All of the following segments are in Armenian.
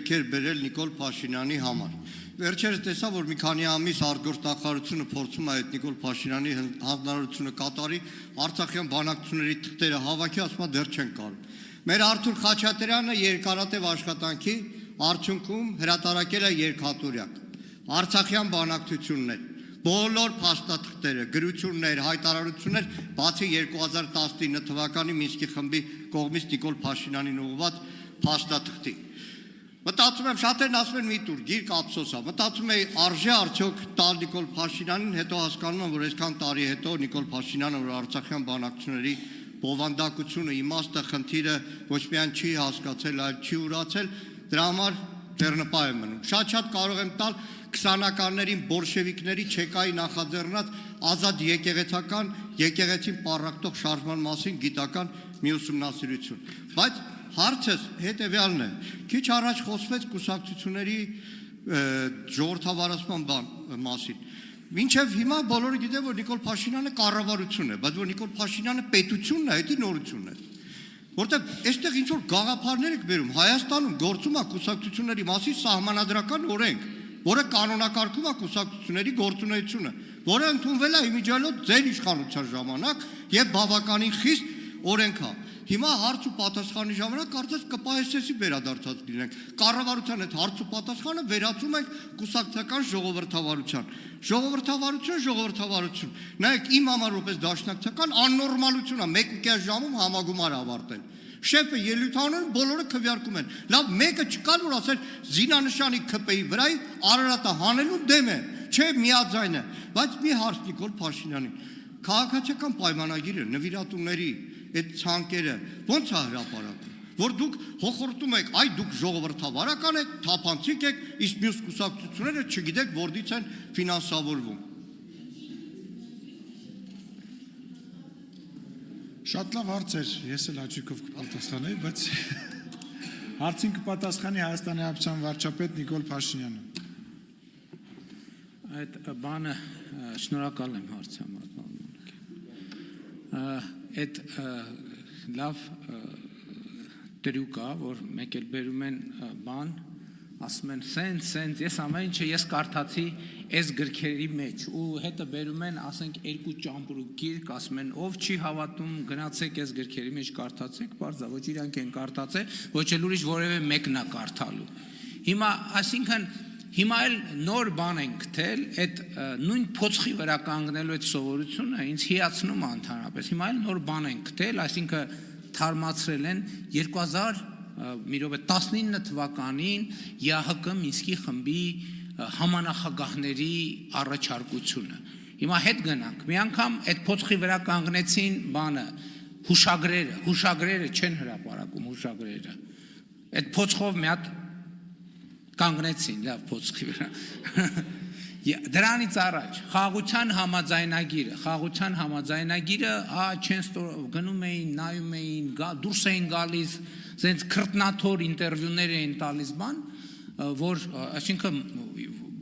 գրքեր բերել Նիկոլ Փաշինյանի համար։ Վերջերս տեսա, որ մի քանի ամիս արտգործնախարարությունը փորձում է այդ Նիկոլ Փաշինյանի հանձնարարությունը կատարի, Արցախյան բանակցությունների թղթերը հավաքի, ասում է դեռ չեն կարող։ Մեր Արթուր Խաչատրյանը երկարատև աշխատանքի արդյունքում հրատարակել է երկհատորյակ Արցախյան բանակցություններ, բոլոր փաստաթղթերը, գրություններ, հայտարարություններ, բացի 2019 թվականի Մինսկի խմբի կողմից Նիկոլ Փաշինյանին ուղղված փաստաթղթի։ Մտածում եմ, շատերն ասում են մի տուր, գիրք ափսոս է, մտածում եմ արժե արդյոք տալ Նիկոլ Փաշինյանին, հետո հասկանում եմ, որ այսքան տարի հետո Նիկոլ Փաշինյանը, որ Արցախյան բանակցությունների բովանդակությունը, իմաստը, խնդիրը ոչ միայն չի հասկացել, այլ չի ուրացել, դրա համար դեռնպահ է մնում։ Շատ կարող եմ տալ 20-ականներին բոլշևիկների չեկայի նախաձեռնած ազատ եկեղեցին պառակտող շարժման մասին գիտական մի ուսումնասիրություն։ Բայց հարցս հետևյալն է, քիչ առաջ խոսվեց կուսակցությունների ժողովրդավարացման մասին։ Մինչև հիմա բոլորը գիտեն, որ Նիկոլ Փաշինյանը կառավարություն է, բայց որ Նիկոլ Փաշինյանը պետությունն է, դա նորություն է։ Որտեղ այստեղ ինչ որ գաղափարներ եք բերում, Հայաստանում գործում է կուսակցությունների մասին սահմանադրական օրենք, որը կանոնակարգում է կուսակցությունների գործունեությունը, որը ընդունվել է իմիջիայլոց ձեր իշխանության ժամանակ եւ բավականին խիստ օրենք է։ Հիմա հարց ու պատասխանի ժամանակ կարծես ԿՊՍՍ-ի վերադարձած լինենք։ Կառավարության այդ հարց ու պատասխանը վերածում ենք կուսակցական ժողովրդավարության։ Ժողովրդավարություն։ Նայեք, իմ համար որպես դաշնակցական աննորմալություն է 1.5 ժամում համագումար ավարտել։ Շեֆը ելույթ անում, բոլորը քվեարկում են։ Լավ, մեկը չկար, որ ասել զինանշանի ԿՊ-ի վրա Արարատը հանելու դեմ է, չէ, միաձայն է։ Բայց մի հարց Նիկոլ Փաշինյանին։ Քաղաքացիական պայմանագիրը, նվիրատուների այդ ցանկերը ո՞նց է հրապարակում, որ դուք հոխորտում եք, այ դուք ժողովրդավարական եք, թափանցիկ եք, իսկ մյուս կուսակցությունները չգիտեք որտից են ֆինանսավորվում։ Շատ լավ հարց էր, ես էլ հաճույքով կպատասխանեի, բայց հարցին կպատասխանի Հայաստանի Հանրապետության վարչապետ Նիկոլ Փաշինյանը։ Այդ բանը շնորհակալ եմ հարցի համար։ Այդ լավ տրյուկ է, որ մեկ էլ բերում են բան, ասում են սենց, ես ամեն ինչը ես կարդացի այս գրքերի մեջ ու հետը բերում են, ասենք 2 ճամպրու գիրք, ասում են ով չի հավատում, գնացեք այս գրքերի մեջ կարդացեք, բարձա, ոչ իրանք են կարդացել, ոչ էլ ուրիշ որևէ մեկն է կարդալու։ Հիմա, այսինքն հիմա էլ նոր բան են գտել, այդ նույն փոცხի վրա կանգնելու այդ սովորությունը ինձ հիացնում է ընդհանրապես։ Հիմա էլ նոր բան են գտել, այսինքն թարմացրել են 2019 թվականին ԵԱՀԿ Մինսկի խմբի համանախագահների առաջարկությունը։ Հիմա հետ գնանք, մի անգամ այդ փոცხի վրա կանգնեցին բանը, հուշագրերը չեն հրապարակում հուշագրերը։ Այդ փոცხով մի հատ կանգնեցին, լավ փոცხի վրա։ Դրանից առաջ խաղաղության համաձայնագիրը չեն գնում էին, նայում էին, դուրս էին գալիս, ասենց քրտնաթոր ինտերվյուներ էին տալիս բան, որ այսինքն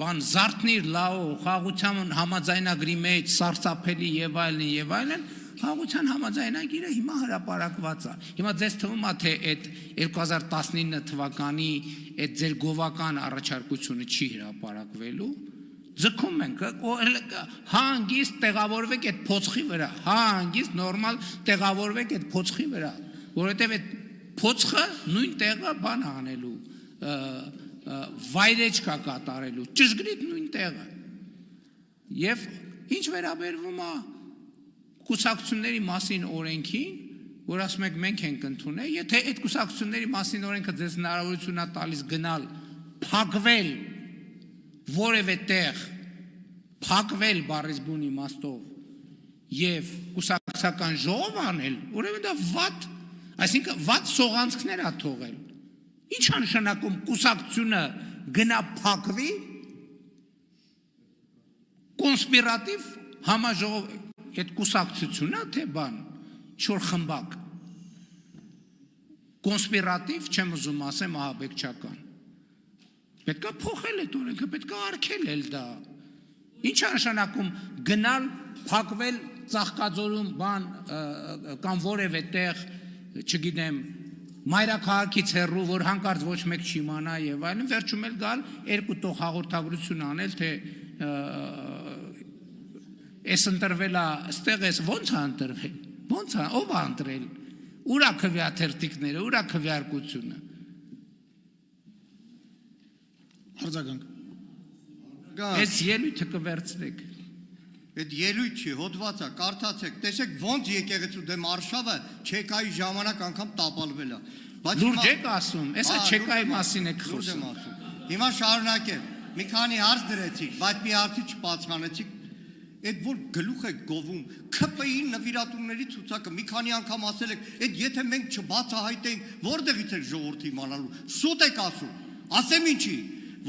բան զարթնիր լաո խաղաղության համաձայնագրի մեջ սարսափելի եւ այլն խաղաղության համաձայնագիրը հիմա հրապարակված է։ Հիմա ձեզ թվում է թե այդ 2019 թվականի այդ ձեր գովական առաջարկությունը չի հրապարակվելու։ Ձգում ենք, հանգիստ տեղավորվեք այդ փոცხի վրա, հանգիստ նորմալ տեղավորվեք այդ փոცხի վրա, որովհետև այդ փոცხը նույն տեղը բան անելու, վայրեջք կատարելու, ճշգրիտ նույն տեղը։ Եվ ինչ վերաբերվում է կուսակցությունների մասին օրենքին, որ ասում եք մենք ենք ընդունել, եթե այդ կուսակցությունների մասին օրենքը ձեզ հնարավորություն է տալիս գնալ, փակվել որևէ տեղ, փակվել բառից բուն իմաստով եւ կուսակցական ժողով անել, ուրեմն դա վատ, այսինքն վատ սողանցքներ է թողել։ Ինչ է նշանակում կուսակցությունը գնա փակվի, կոնսպիրատիվ համաժողով, այդ կուսակցությունն է թե բան, ինչ-որ խմբակ, կոնսպիրատիվ չեմ ուզում ասեմ ահաբեկչական։ Պետք է փոխել այդ օրենքը, պետք է արգել էլ դա։ Ինչ է նշանակում գնալ, փակվել Ծաղկաձորում բան կամ որևէ տեղ, չգիտեմ, մայրաքաղաքից հեռու, որ հանկարծ ոչ մեկ չիմանա եւ այլն, վերջում էլ գալ երկու տող հաղորդագրություն անել, թե այս ընտրվել է, այստեղ էս ո՞նց է ընտրվել, ո՞նց է, ով է ընտրել, ուր է քվեաթերթիկները, ուր է քվեարկությունը։ Արձագանք։ Այս ելույթը կվերցնեք։ Այդ ելույթ չի, հոդվածա, կարդացեք, տեսեք ոնց եկեղեցու դեմ արշավը չեկայի ժամանակ անգամ տապալվել է։ Լուրջ եք ասում, էսա չեկայի մասին եք խոսում։ Հիմա շարունակեմ, մի քանի հարց դրեցիք, բայց մի հարցի չպատասխանեցիք, այդ որ գլուխ եք գովում, ՔՊԻ նվիրատուների ցուցակը մի քանի անգամ ասել եք, այդ եթե մենք չբացահայտենք, որտեղից եք ժողովրդի իմանալու, սուտ եք ասում, ասեմ ինչի,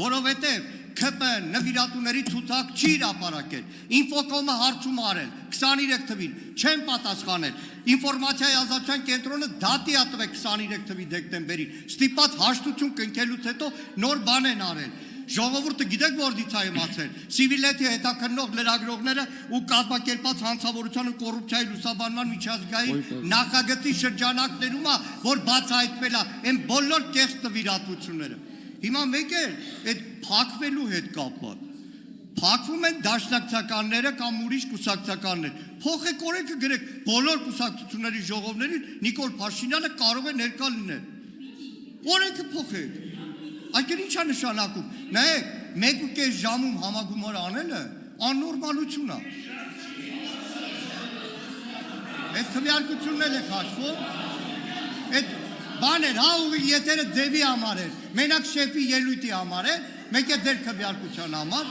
որովհետև ՔՊ նվիրատուների ցուցակ չի հրապարակել, Ինֆոկոմը հարցում արել, 23 թվին, չեն պատասխանել, Ինֆորմացիայի ազատության կենտրոնը դատի է տվել 23 թվի դեկտեմբերին, ստիպած հաշտություն կնքելուց հետո նոր բան են արել, ժողովուրդը գիտեք որտից է իմացել, Սիվիլետի հետաքննող լրագրողները ու կազմակերպած հանցավորության ու կոռուպցիայի լուսաբանման միջազգային նախագծի շրջանակներում է, որ բացահայտվել է այն բոլոր կեղծ նվիրատվությունները։ Հիմա մեկ է այդ փակվելու հետ կապված։ Փակվում են դաշնակցականները կամ ուրիշ կուսակցականներ։ Փոխեք օրենքը գրեք բոլոր կուսակցությունների ժողովներին Նիկոլ Փաշինյանը կարող է ներկա լինել։ Օրենքը փոխեք։ Այդ ի՞նչ է նշանակում։ Նայեք, 1.5 ժամում համագումար անելը աննորմալություն է։ Այդ քվեարկությունն էլ է քաշվում։ Այդ բաներ, հա ուղի եթերը ձևի համար էր, մենակ շեֆի ելույթի համար էր, մեկ է ձեր քվեարկության համար։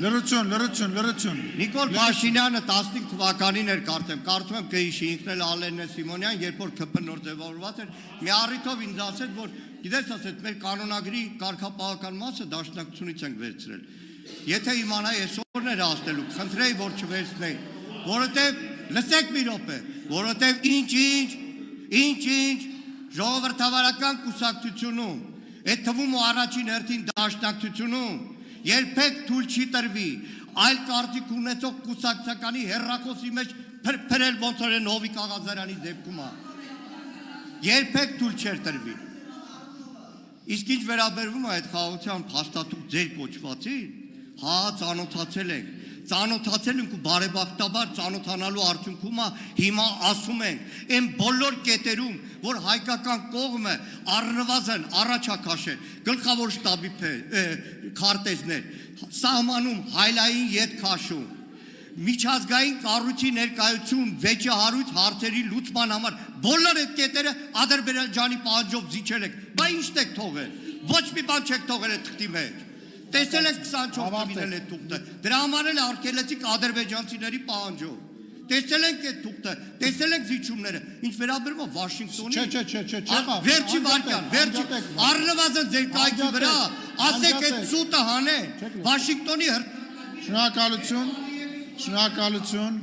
Լրություն։ Նիկոլ Փաշինյանը 15 թվականին էր կարծում եմ կհիշի, ինքն էլ Ալենն է Սիմոնյան, երբ որ ՔՊ նոր ձևավորված էր, մի առիթով ինձ ասեց, որ գիտես ասեց, մեր կանոնագրի կարգապահական մասը դաշնակցությունից ենք վերցրել։ Եթե իմանայի այսօրն էր ասելու, խնդրեի, որ չվերցնեի, որովհետև լսեք մի րոպե, որովհետև ինչ ժողովրդավարական կուսակցությունում, այդ թվում ու առաջին հերթին դաշնակցությունում երբեք թույլ չի տրվի այլ կարծիք ունեցող կուսակցականի հեռախոսի մեջ փրփրել ոնց որ Նովիկ Աղազարյանի դեպքում է։ Երբեք թույլ չէր տրվի։ Իսկ ինչ վերաբերվում է այդ խաղաղության փաստաթուղթ ձեր կոչվածին, հա ծանոթացել ենք ու բարեբախտաբար ծանոթանալու արդյունքում հիմա ասում ենք այն բոլոր կետերում, որ հայկական կողմը առնվազն առաջ է քաշել գլխավոր շտաբի քարտեզներ, սահմանում հայլային ետ քաշում, միջազգային կառույցի ներկայություն վեճահարույց հարցերի լուծման համար բոլոր այդ կետերը Ադրբեջանի պահանջով զիջել եք, բա ի՞նչ եք թողել, ոչ մի բան չեք թողել այդ թղթի մեջ։ Տեսել եք 24 թվին այդ թուղթը, դրա համար էլ արգելեցիք ադրբեջանցիների պահանջով։ Տեսել ենք այդ թուղթը, տեսել ենք զիջումները, ինչ վերաբերում է Վաշինգտոնի։ Վերջի վարքյան, առնվազն ձեր կայքի վրա, ասեք այդ սուտը հանեն, Վաշինգտոնի Շնորհակալություն։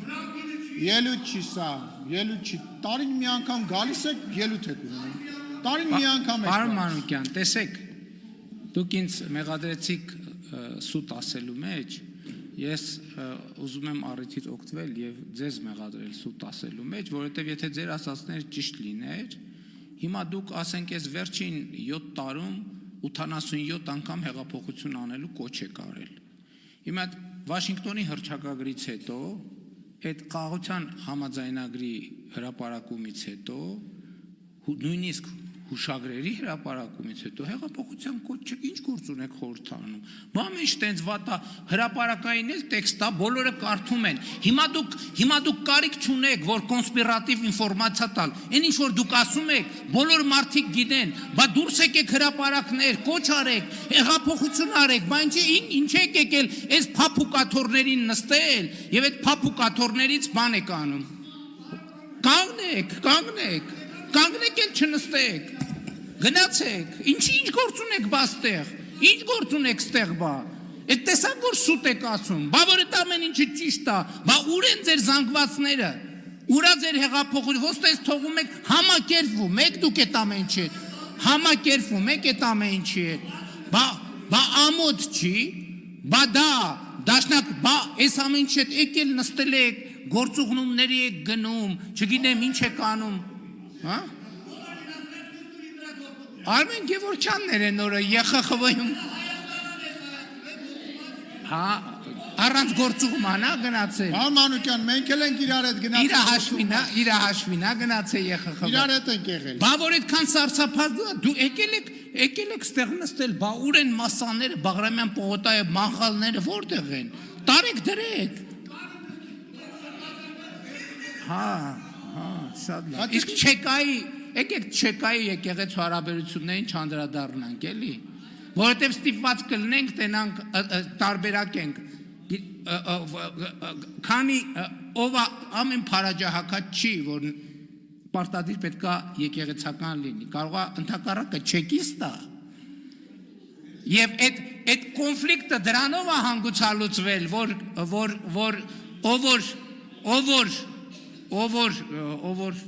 Ելույթ չի սա, ելույթ չի։ Տարին մի անգամ գալիս եք, ելույթ եք ունենում։ Տարին մի անգամ եք։ Պարոն Մանուկյան, տեսեք, դուք ինձ մեղադրեցիք սուտ ասելու մեջ, ես ուզում եմ առիթից օգտվել եւ ձեզ մեղադրել սուտ ասելու մեջ, որովհետեւ եթե ձեր ասածները ճիշտ լիներ, հիմա դուք ասենք ես վերջին 7 տարում 87 անգամ հեղափոխություն անելու կոչ եք արել։ Հիմա Վաշինգտոնի հռչակագրից հետո, այդ խաղաղության համաձայնագրի հրապարակումից հետո, նույնիսկ հուշագրերի հրապարակումից հետո հեղափոխության կոչ չեք, ինչ գործ ունեք խորհրդանում։ Բամ ինչ տենց վատա հրապարակային էլ տեքստ է, բոլորը կարդում են։ Հիմա դուք կարիք չունեք, որ կոնսպիրատիվ ինֆորմացիա տալ։ Այն ինչ որ դուք ասում եք, բոլոր մարդիկ գիտեն, բա դուրս եկեք հրապարակներ, կոչ արեք, հեղափոխություն արեք, բա ինչ եք եկել այս փափուկաթորներին նստել եւ այդ փափուկաթորներից բան եք անում։ Կանգնեք էլ չնստեք, գնացեք, ինչ գործ ունեք բա ստեղ, ինչ գործ ունեք ստեղ բա, այդ տեսակ որ սուտ եք ասում, բա որ այդ ամեն ինչը ճիշտ է, բա ուր են ձեր զանգվածները, ուրա ձեր հեղափոխությունը, ոստես թողում եք համակերպվում եք դուք այդ ամեն ինչի հետ, համակերպվում եք այդ ամեն ինչի հետ, բա ամոթ չի, բա դա, դաշնակ, բա այս ամեն ինչի հետ եկել նստել եք, գործուղնումների եք գնում, չգիտեմ ինչ եք անում, հա? Արմեն Գևորգյաններ են օրը ԵԽԽՎ-ում։ Հա, առանց գործուղմանա գնացել։ Պարոն Մանուկյան, մենք էլ ենք իրար հետ գնացել։ Իր հաշվինա գնացել ԵԽԽՎ։ Իրար հետ ենք եղել։ Բա որ այդքան սարսափած դու եկել եք ստեղ նստել, բա ուր են մասաները, Բաղրամյան պողոտայը, մանխալները որտեղ են։ Տարեք դրեք։ Հա, շատ լավ։ Իսկ եկեք Չեկայի եկեղեցու հարաբերություններին չանդրադառնանք, էլի։ Որովհետև ստիպված կլինենք տենանք տարբերակենք քանի ով ամեն փարաջահակած չի որ պարտադիր պետքա եկեղեցական լինի կարող է ընդհակառակը չեկիստա եւ այդ կոնֆլիկտը դրանով է հանգուցալուծվել որ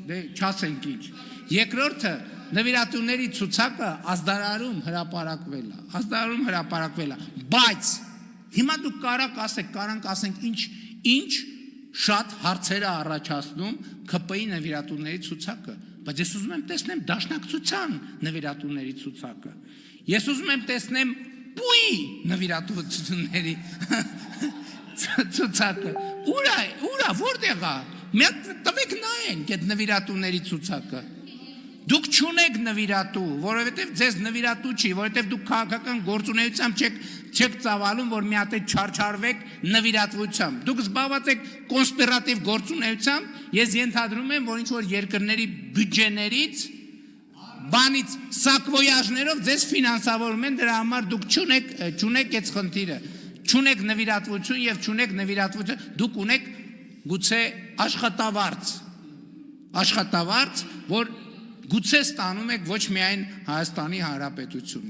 դե չասենք ինչ երկրորդը նվիրատուների ցուցակը ազդարարում հրապարակվել է բայց հիմա դուք կարանք ասենք ինչ շատ հարցեր է առաջացնում ԿՊ-ի նվիրատուների ցուցակը բայց ես ուզում եմ տեսնեմ դաշնակցության նվիրատուների ցուցակը ես ուզում եմ տեսնեմ ՊՈՒ-ի նվիրատուների ցուցակը ուրա որտեղ է մեկ տվեք նայենք այդ նվիրատուների ցուցակը Դուք չունեք նվիրատու, որովհետև ձեզ նվիրատու չի, որովհետև դուք քաղաքական գործունեությամբ չեք ծավալում, որ մի հատ չարչարվեք նվիրատվությամբ։ Դուք զբաղված եք կոնսպիրատիվ գործունեությամբ, ես ենթադրում եմ, որ ինչ-որ երկրների բյուջեներից, բանից սակվոյաժներով ձեզ ֆինանսավորում են, դրա համար դուք չունեք այդ խնդիրը, չունեք նվիրատվություն եւ չունեք նվիրատվություն, դուք ունեք գուցե աշխատավարձ, որ գուցե ստանում եք ոչ միայն Հայաստանի Հանրապետությունից